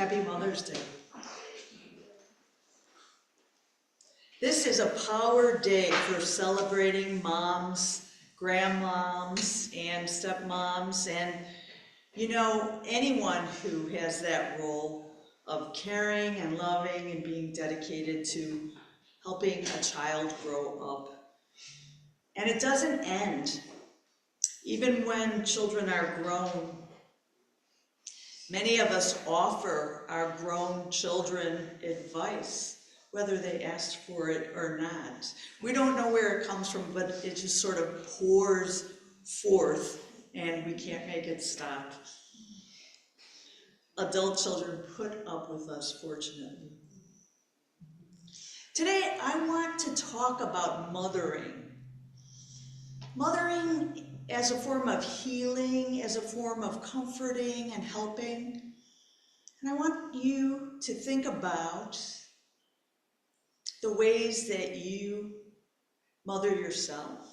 Happy Mother's Day. This is a power day for celebrating moms, grandmoms, and stepmoms, and anyone who has that role of caring and loving and being dedicated to helping a child grow up. And it doesn't end. Even when children are grown, many of us offer our grown children advice, whether they asked for it or not. We don't know where it comes from, but it just sort of pours forth and we can't make it stop. Adult children put up with us, fortunately. Today, I want to talk about mothering. Mothering as a form of healing, as a form of comforting and helping. And I want you to think about the ways that you mother yourself,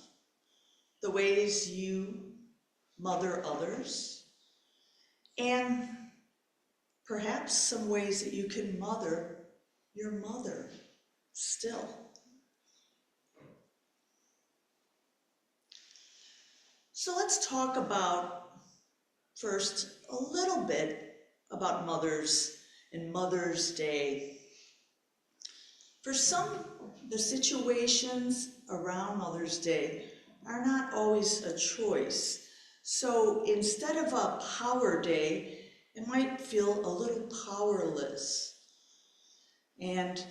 the ways you mother others, and perhaps some ways that you can mother your mother still. So let's talk about, first, a little bit about mothers and Mother's Day. For some, the situations around Mother's Day are not always a choice. So instead of a power day, it might feel a little powerless. And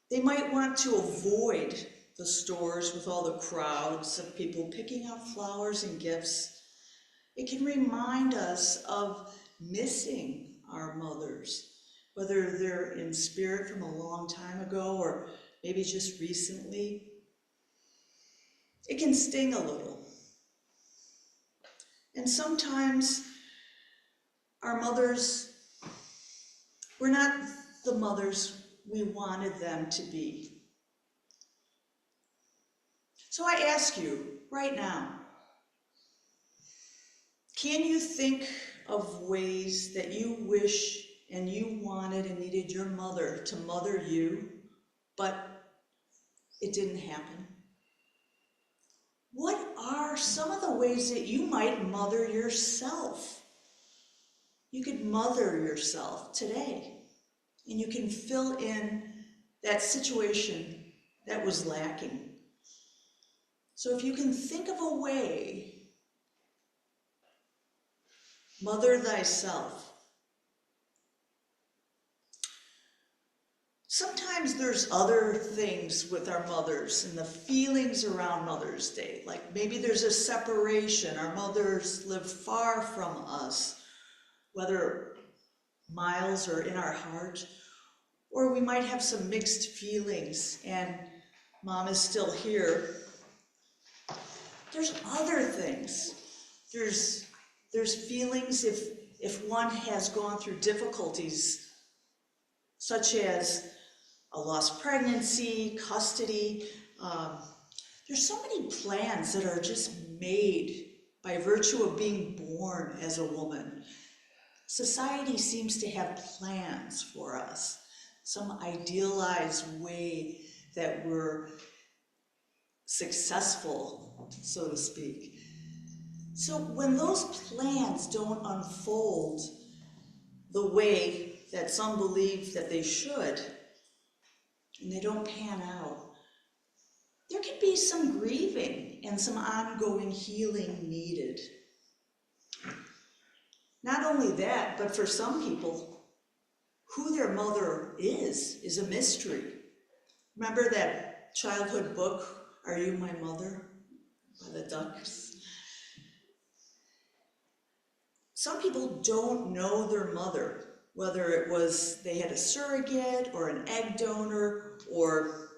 they might want to avoid the stores with all the crowds of people picking out flowers and gifts. It can remind us of missing our mothers, whether they're in spirit from a long time ago or maybe just recently. It can sting a little. And sometimes our mothers were not the mothers we wanted them to be. So I ask you right now, can you think of ways that you wish and you wanted and needed your mother to mother you, but it didn't happen? What are some of the ways that you might mother yourself? You could mother yourself today, and you can fill in that situation that was lacking. So if you can think of a way, mother thyself. Sometimes there's other things with our mothers and the feelings around Mother's Day. Like maybe there's a separation. Our mothers live far from us, whether miles or in our heart. Or we might have some mixed feelings and mom is still here. There's other things. There's feelings if one has gone through difficulties, such as a lost pregnancy, custody. There's so many plans that are just made by virtue of being born as a woman. Society seems to have plans for us, some idealized way that we're successful, so to speak. So when those plans don't unfold the way that some believe that they should, and they don't pan out, there can be some grieving and some ongoing healing needed. Not only that, but for some people, who their mother is a mystery. Remember that childhood book, Are You My Mother? By the Ducks? Some people don't know their mother, whether it was they had a surrogate or an egg donor or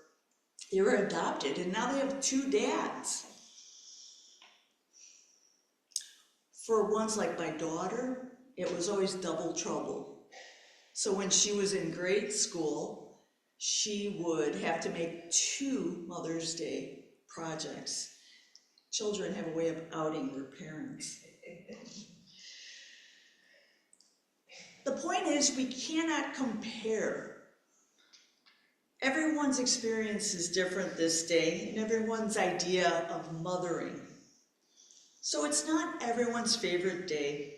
they were adopted and now they have two dads. For ones like my daughter, it was always double trouble. So when she was in grade school, she would have to make 2 Mother's Day projects. Children have a way of outing their parents. The point is, we cannot compare. Everyone's experience is different this day, and everyone's idea of mothering. So it's not everyone's favorite day,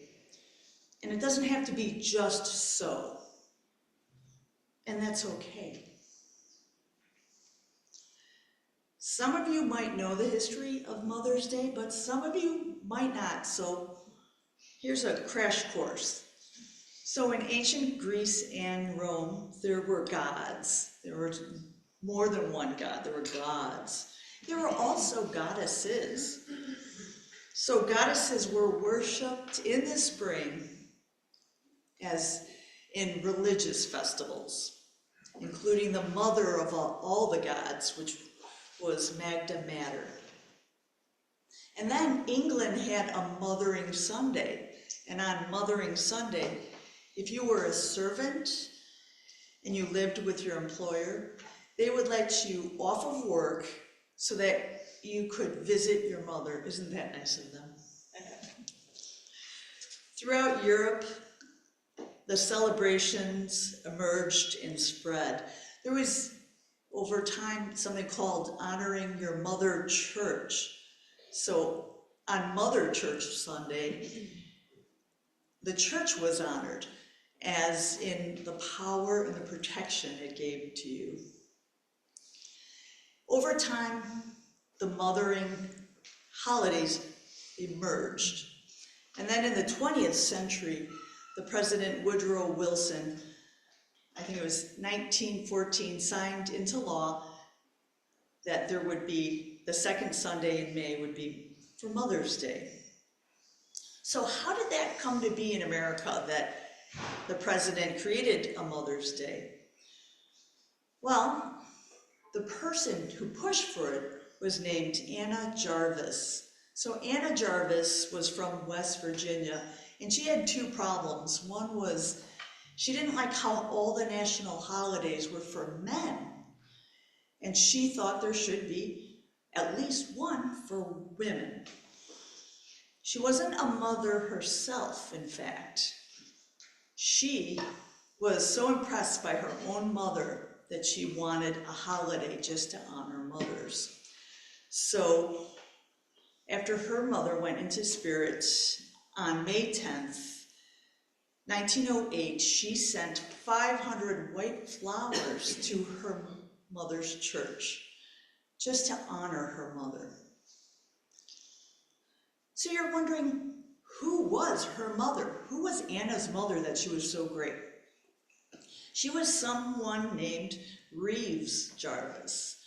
and it doesn't have to be just so. And that's okay. Some of you might know the history of Mother's Day, but some of you might not, so here's a crash course. So in ancient Greece and Rome, there were gods. There were more than one god, there were gods. There were also goddesses. So goddesses were worshipped in the spring as in religious festivals, including the mother of all the gods, which was Magda Mater. And then England had a Mothering Sunday. And on Mothering Sunday, if you were a servant and you lived with your employer, they would let you off of work so that you could visit your mother. Isn't that nice of them? Throughout Europe, the celebrations emerged and spread. There was, over time, something called Honoring Your Mother Church. So on Mother Church Sunday, the church was honored, as in the power and the protection it gave to you. Over time, the mothering holidays emerged. And then in the 20th century, the President Woodrow Wilson, I think it was 1914, signed into law that there would be, the second Sunday in May would be for Mother's Day. So how did that come to be in America, that the president created a Mother's Day? Well, the person who pushed for it was named Anna Jarvis. So Anna Jarvis was from West Virginia, and she had two problems. One was she didn't like how all the national holidays were for men, and she thought there should be at least one for women. She wasn't a mother herself, in fact. She was so impressed by her own mother that she wanted a holiday just to honor mothers. So after her mother went into spirit on May 10th, 1908, she sent 500 white flowers to her mother's church just to honor her mother. So you're wondering, who was her mother? Who was Anna's mother that she was so great? She was someone named Reeves Jarvis.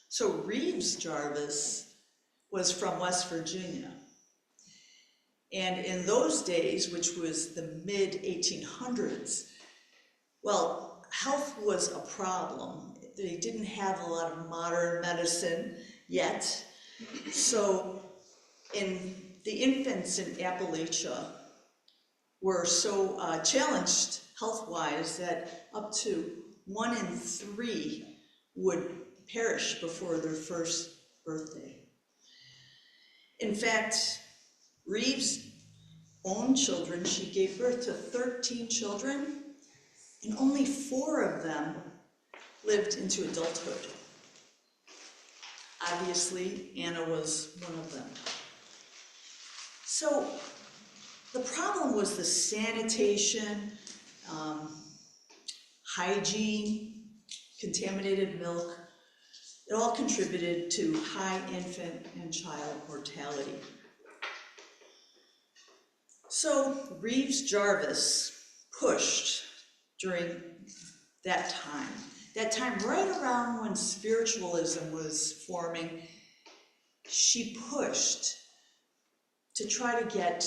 So Reeves Jarvis was from West Virginia. And in those days, which was the mid-1800s, well, health was a problem. They didn't have a lot of modern medicine yet. So the infants in Appalachia were so challenged health-wise that up to 1 in 3 would perish before their first birthday. In fact, Reeves' own children, she gave birth to 13 children, and only 4 of them lived into adulthood. Obviously, Anna was one of them. So the problem was the sanitation, hygiene, contaminated milk. It all contributed to high infant and child mortality. So Reeves Jarvis pushed during that time right around when spiritualism was forming. She pushed to try to get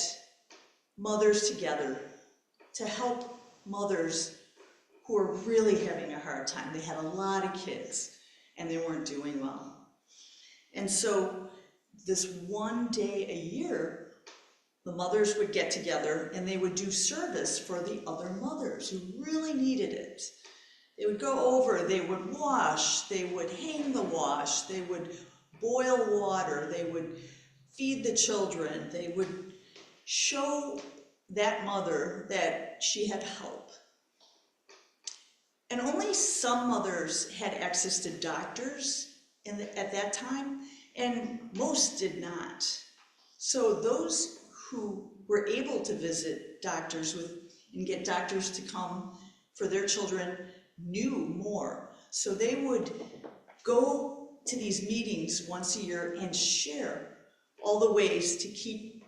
mothers together to help mothers who were really having a hard time. They had a lot of kids and they weren't doing well. And so this one day a year, the mothers would get together and they would do service for the other mothers who really needed it. They would go over, they would wash, they would hang the wash, they would boil water, they would feed the children, they would show that mother that she had help. And only some mothers had access to doctors at that time, and most did not. So those who were able to visit doctors and get doctors to come for their children knew more. So they would go to these meetings once a year and share all the ways to keep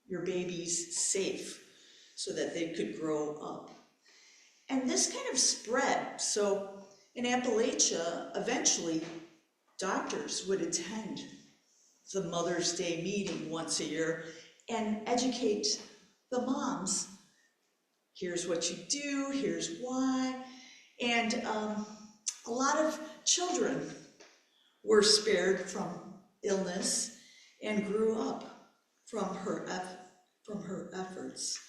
your babies safe so that they could grow up. And this kind of spread. So in Appalachia, eventually doctors would attend the Mother's Day meeting once a year and educate the moms. Here's what you do, here's why. And a lot of children were spared from illness and grew up from her efforts.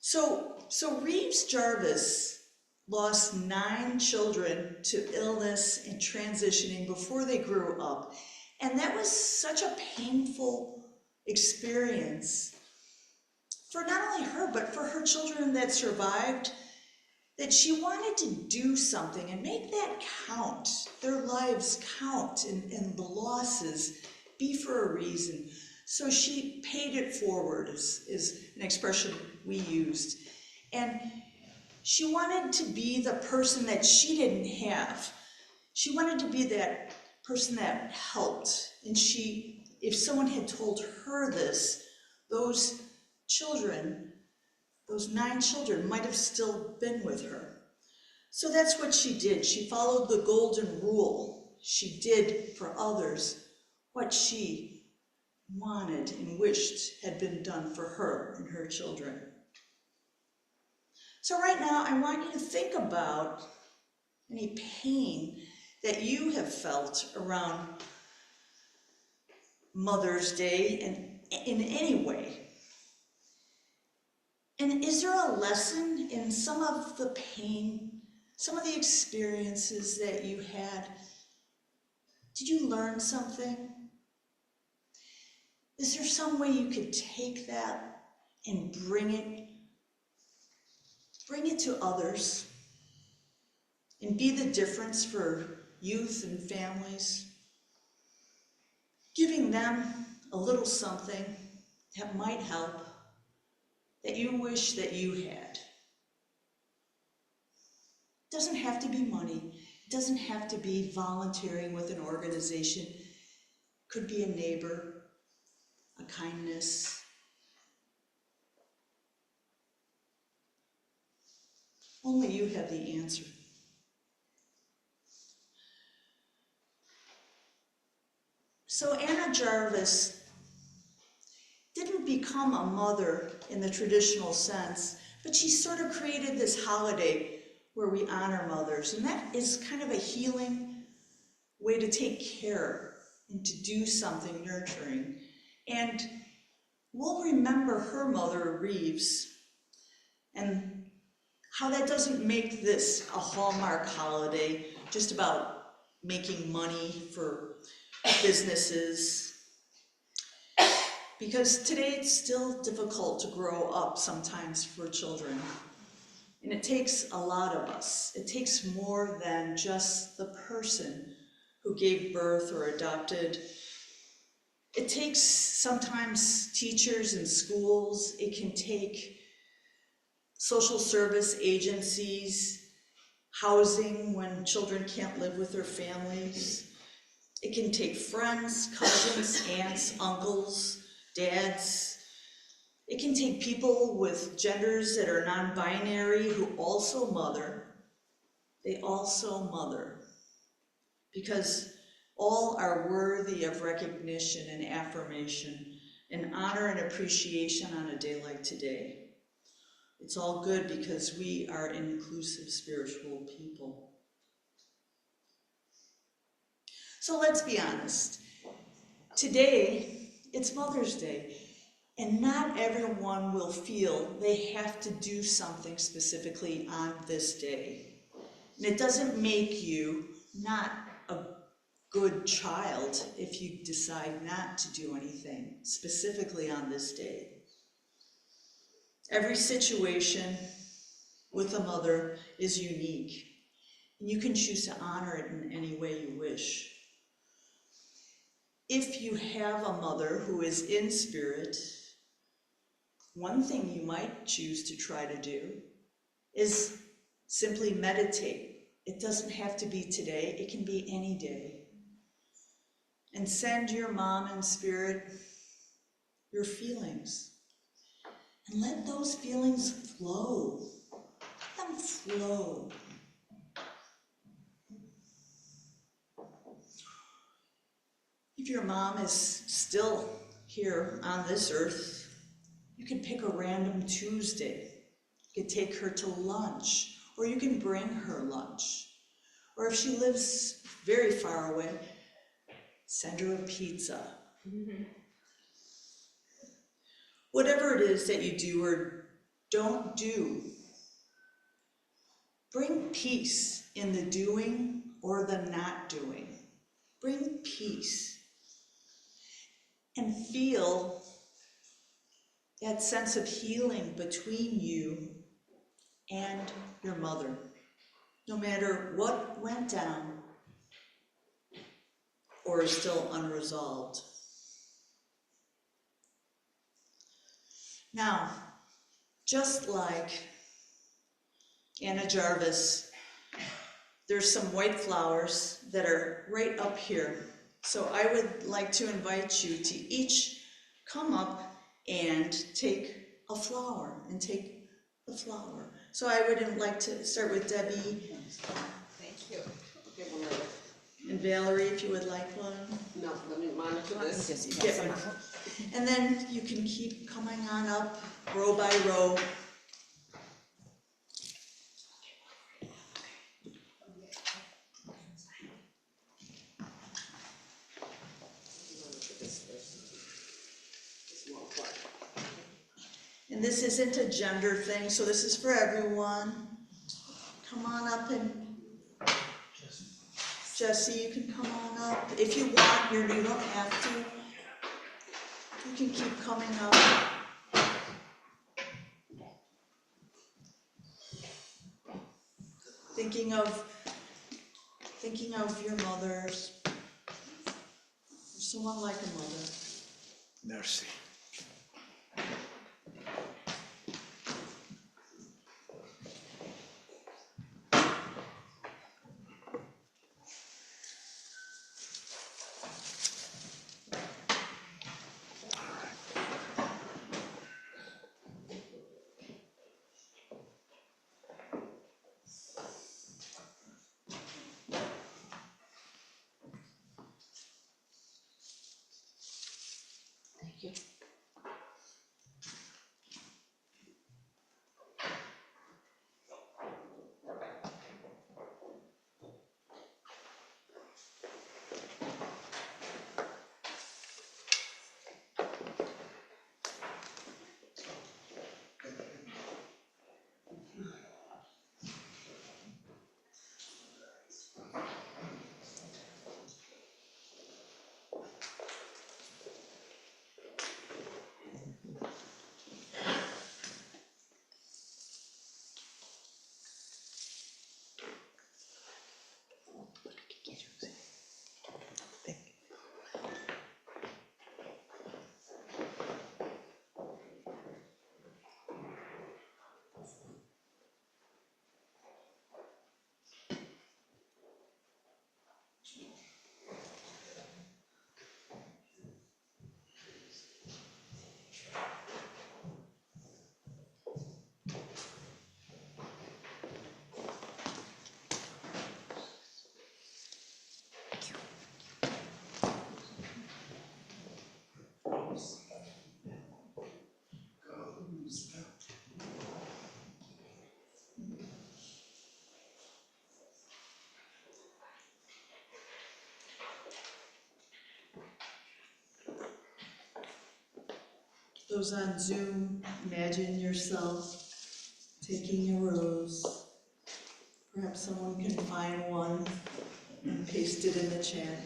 So Reeves Jarvis lost 9 children to illness and transitioning before they grew up. And that was such a painful experience for not only her, but for her children that survived, that she wanted to do something and make that count, their lives count, and the losses be for a reason. So she paid it forward, is an expression we used. And she wanted to be the person that she didn't have. She wanted to be that person that helped. And if someone had told her this, those children, those 9 children might have still been with her. So that's what she did. She followed the golden rule. She did for others what she wanted and wished had been done for her and her children. So right now, I want you to think about any pain that you have felt around Mother's Day in any way. And is there a lesson in some of the pain, some of the experiences that you had? Did you learn something? Is there some way you could take that and bring it to others and be the difference for youth and families? Giving them a little something that might help, that you wish that you had. It doesn't have to be money. It doesn't have to be volunteering with an organization. It could be a neighbor, a kindness. Only you have the answer. So Anna Jarvis didn't become a mother in the traditional sense, but she sort of created this holiday where we honor mothers. And that is kind of a healing way to take care and to do something nurturing. And we'll remember her mother, Reeves, and how that doesn't make this a Hallmark holiday just about making money for businesses. Because today it's still difficult to grow up sometimes for children. And it takes a lot of us. It takes more than just the person who gave birth or adopted. It takes sometimes teachers in schools. It can take social service agencies, housing when children can't live with their families. It can take friends, cousins, aunts, uncles, dads. It can take people with genders that are non-binary who also mother. They also mother because all are worthy of recognition and affirmation and honor and appreciation on a day like today. It's all good because we are inclusive spiritual people. So let's be honest. Today, it's Mother's Day, and not everyone will feel they have to do something specifically on this day. And it doesn't make you not a good child if you decide not to do anything specifically on this day. Every situation with a mother is unique, and you can choose to honor it in any way you wish. If you have a mother who is in spirit, one thing you might choose to try to do is simply meditate. It doesn't have to be today, it can be any day. And send your mom in spirit your feelings. And let those feelings flow. Let them flow. If your mom is still here on this earth, you can pick a random Tuesday. You can take her to lunch, or you can bring her lunch. Or if she lives very far away, send her a pizza. Mm-hmm. Whatever it is that you do or don't do, bring peace in the doing or the not doing. Bring peace. And feel that sense of healing between you and your mother. No matter what went down or is still unresolved. Now, just like Anna Jarvis, there's some white flowers that are right up here. So I would like to invite you to each come up and take a flower and take the flower. So I would like to start with Debbie. Thank you. And Valerie, if you would like one. No, let me monitor this. Get one. And then you can keep coming on up, row by row. And this isn't a gender thing, so this is for everyone. Come on up, and Jesse, you can come on up. If you want, you don't have to. You can keep coming up. Thinking of your mothers, or someone like a mother. Merci. Thank you. Those on Zoom, imagine yourself taking a rose. Perhaps someone can find one and paste it in the chat.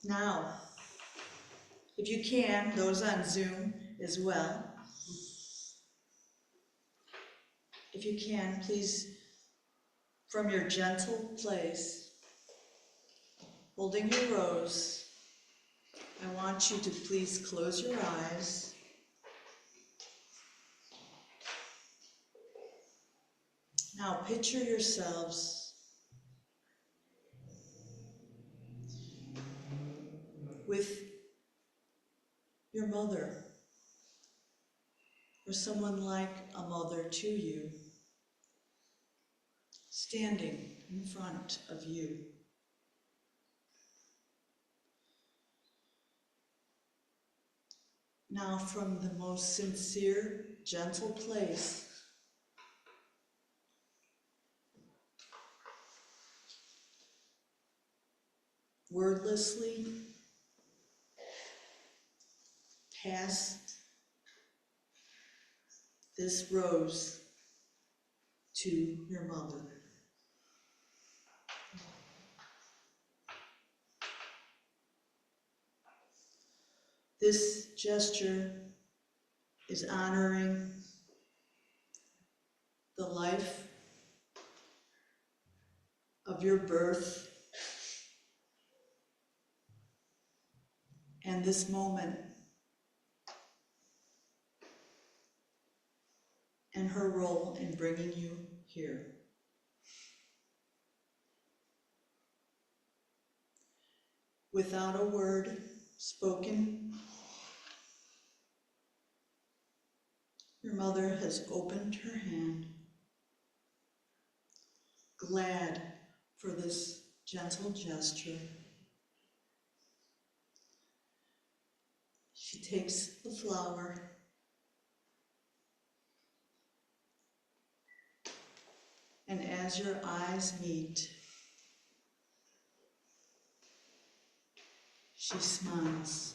Now, if you can, those on Zoom as well, if you can, please, from your gentle place, holding your rose, I want you to please close your eyes. Now picture yourselves with your mother, or someone like a mother to you, standing in front of you. Now, from the most sincere, gentle place, wordlessly pass this rose to your mother. This gesture is honoring the life of your birth and this moment and her role in bringing you here. Without a word spoken, your mother has opened her hand, glad for this gentle gesture. She takes the flower and as your eyes meet, she smiles.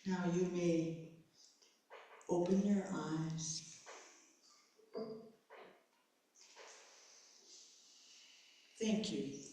Now you may open your eyes. Thank you.